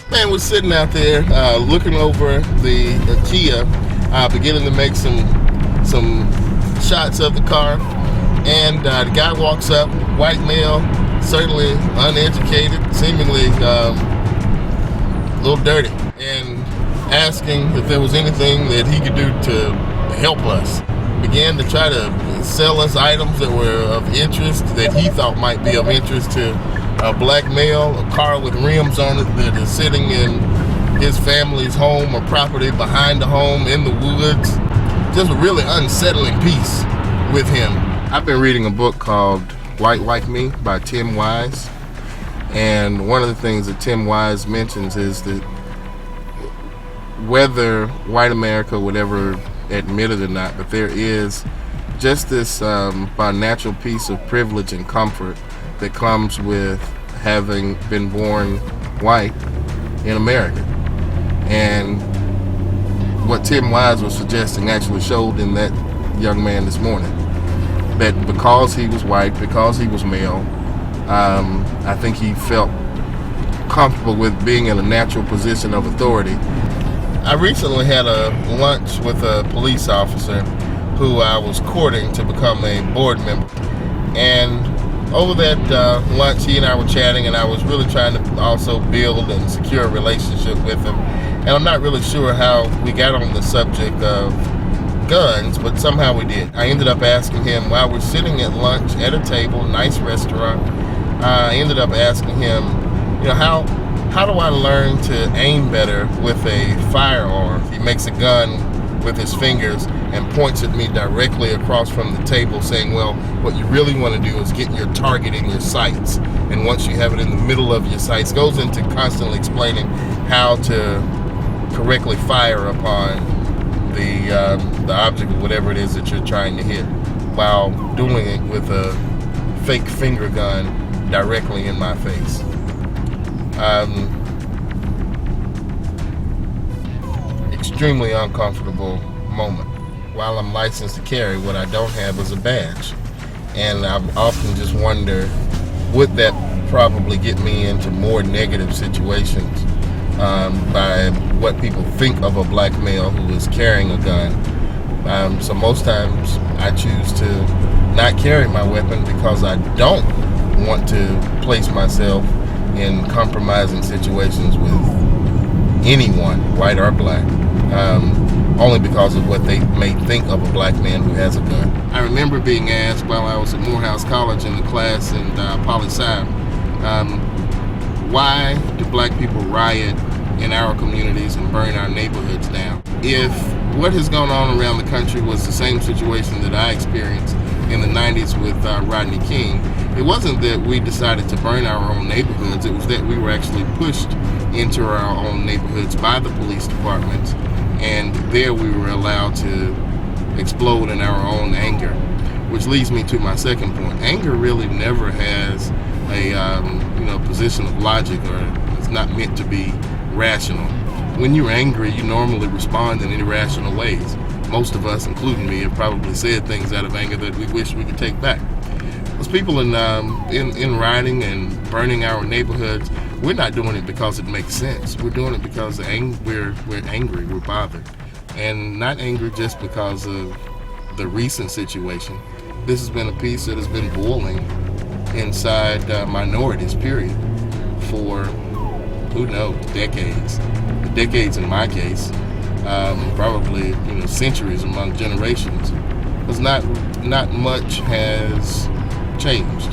Man was sitting out there looking over the Kia, beginning to make some shots of the car, and the guy walks up, white male, certainly uneducated, seemingly a little dirty, and asking if there was anything that he could do to help us. Began to try to sell us items that were of interest, that he thought might be of interest to a black male, a car with rims on it that is sitting in his family's home or property behind the home in the woods. Just a really unsettling piece with him. I've been reading a book called White Like Me by Tim Wise, and one of the things that Tim Wise mentions is that whether white America would ever admit it or not, but there is just this by natural piece of privilege and comfort that comes with having been born white in America. And what Tim Wise was suggesting actually showed in that young man this morning, that because he was white, because he was male, I think he felt comfortable with being in a natural position of authority. I recently had a lunch with a police officer who I was courting to become a board member, and over that lunch he and I were chatting, and I was really trying to also build and secure a relationship with him, and I'm not really sure how we got on the subject of guns, but somehow we did. I ended up asking him, while we're sitting at lunch at a table, nice restaurant, I ended up asking him, how do I learn to aim better with a firearm? He makes a gun with his fingers and points at me directly across from the table, saying, well, what you really want to do is get your target in your sights, and once you have it in the middle of your sights, goes into constantly explaining how to correctly fire upon the object of whatever it is that you're trying to hit, while doing it with a fake finger gun directly in my face. Extremely uncomfortable moment. While I'm licensed to carry, what I don't have is a badge, and I've often just wondered, would that probably get me into more negative situations by what people think of a black male who is carrying a gun. So most times I choose to not carry my weapon because I don't want to place myself in compromising situations with anyone, white or black, only because of what they may think of a black man who has a gun. I remember being asked while I was at Morehouse College in the class in poli-sci, why do black people riot in our communities and burn our neighborhoods down? If what has gone on around the country was the same situation that I experienced in the 90s with Rodney King, it wasn't that we decided to burn our own neighborhoods, it was that we were actually pushed into our own neighborhoods by the police departments, and there we were allowed to explode in our own anger. Which leads me to my second point. Anger really never has a position of logic, or it's not meant to be rational. When you're angry, you normally respond in irrational ways. Most of us, including me, have probably said things out of anger that we wish we could take back. Those people in rioting and burning our neighborhoods, we're not doing it because it makes sense. We're doing it because we're angry, we're bothered, and not angry just because of the recent situation. This has been a piece that has been boiling inside minorities, period, for who knows, decades. Decades in my case, probably centuries among generations, because not much has changed.